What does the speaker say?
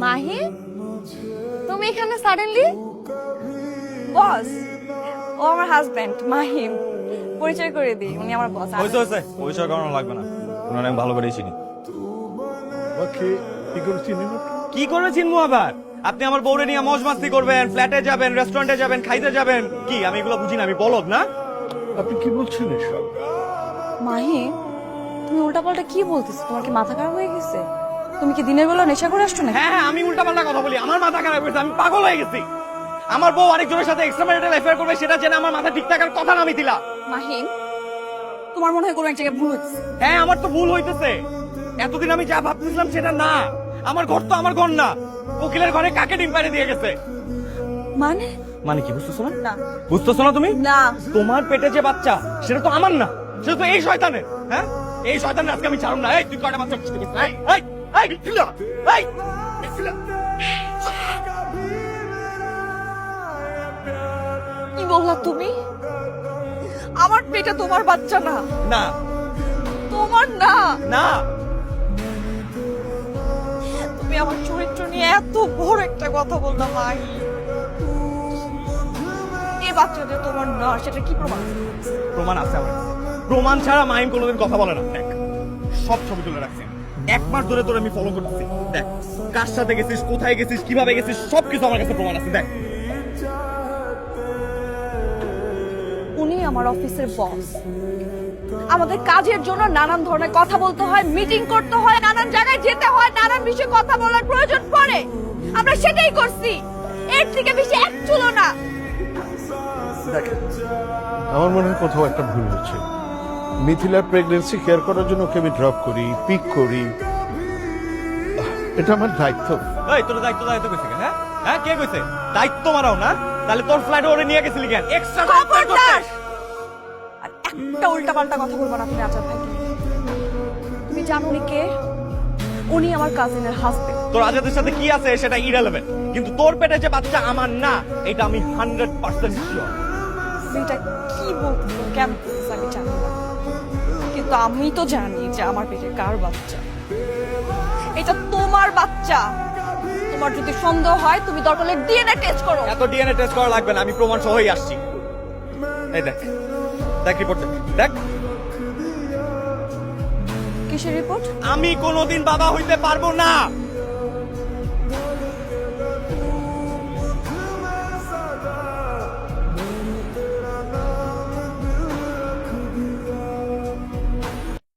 মাহি, তুমি এখানে সাডেনলি? বস, ও আমার হাজবেন্ড মাহিম। পরিচয় করে দিই, উনি আমার বস। হয়েছে হয়েছে, পরিচয় করানো লাগবে না, ওনার আমি ভালো করেই চিনি। কি করবে চিনবো আবার? আপনি আমার বউরে নিয়ে মজ মাস্তি করবেন, ফ্ল্যাটে যাবেন, রেস্টুরেন্টে যাবেন, খাইতে যাবেন, কি আমি এগুলো বুঝি না? আমি বলদ না? আপনি কি বলছেন এসব? মাহি, তুমি উল্টাপাল্টা কি বলতেছো? তোমার কি মাথা খারাপ হয়ে গেছে? তুমি কি দিনের বেলা নেশা করে আসছো না? হ্যাঁ হ্যাঁ, আমি উল্টাপাল্টা কথা বলি, আমার মাথা খারাপ হয়েছে, আমি পাগল হয়ে গেছি। আমার বউ আরেকজনের সাথে এক্সট্রা ম্যারিটাল অ্যাফেয়ার করবে, সেটা জেনে আমার মাথা ঠিক থাকার কথা না। আমি দিলা মাহিম, তোমার মনে হয় কোনো এক জায়গায় ভুল হচ্ছে। হ্যাঁ, আমার তো ভুল হইতেছে। এতদিন আমি যা ভাবতেছিলাম সেটা না। আমার ঘর তো আমার ঘর না, উকিলের ঘরে কাকে ডিম পাড়ে দিয়ে গেছে। মানে? মানে কি বুঝতেছো না? না। বুঝতেছো না তুমি? না। তোমার পেটে যে বাচ্চা, সেটা তো আমার না, সেটা তো এই শয়তানের। হ্যাঁ, এই শয়তানের আজকে আমি ছাড়ুম না। এই তুই কয়টা বাচ্চা পুষতে গেছিস? এই এই এই বিসমিল্লাহ, এই বিসমিল্লাহ। কি বললা তুমি? আমার পেটে তোমার বাচ্চা না। না তোমার না। না, তুমি আমার চরিত্র নিয়ে এত বড় একটা কথা বললা মাহি। এই বাচ্চাটা তোমার না, সেটা কি প্রমাণ? প্রমাণ আছে আমার কাছে। প্রমাণ ছাড়া মাইম কোনোদিন কথা বলে না। দেখ, সব ছবি তুলে রাখছি, এক মাস ধরে তোর আমি ফলো করতেছি। দেখ, কার সাথে গেছিস, কোথায় গেছিস, কিভাবে গেছিস, সবকিছু আমার কাছে প্রমাণ আছে। দেখ, উনি আমার অফিসের বস। আমাদের কাজের জন্য নানান ধরনের কথা বলতে হয়, মিটিং করতে হয়, নানান জায়গায় যেতে হয়, নানান বিষয়ে কথা বলার প্রয়োজন পড়ে। আমরা সেটাই করছি, এর থেকে বেশি এক চুলো না। দেখেন, আমার মনে হয় কোথাও একটা ভুল হচ্ছে। মিথিলার প্রেগন্যান্সি কেয়ার করার জন্য ওকে আমি ড্রপ করি, পিক করি, এটা আমার দায়িত্ব। এই তোর দায়িত্ব দায়িত্ব কইছে কেন? হ্যাঁ হ্যাঁ, কে কইছে দায়িত্ব মারাও না? তাহলে তোর ফ্লাইট ওরে নিয়ে গেছিলি কেন? এক্সট্রা খবরদার! আর একটা উল্টাপাল্টা কথা বলবো না তুমি আজাদ ভাইকে। তুমি জানো উনি কে? উনি আমার কাজিনের হাজবেন্ড। তোর আজাদের সাথে কি আছে সেটা ইরেলেভেন্ট, কিন্তু তোর পেটে যে বাচ্চা আমার না, এটা আমি 100% শিওর। এটা কি বলতেছো, কেন বলতেছো আমি জানি না, কিন্তু আমি তো জানি যে আমার পেটে কার বাচ্চা। এটা তোমার বাচ্চা। তোমার যদি সন্দেহ হয়, তুমি দরকার হলে ডিএনএ টেস্ট করো। এত ডিএনএ টেস্ট করা লাগবে না, আমি প্রমাণ সহই আসছি। এই দেখ, দেখ রিপোর্ট, দেখ। কিসের রিপোর্ট? আমি কোনোদিন বাবা হইতে পারবো না।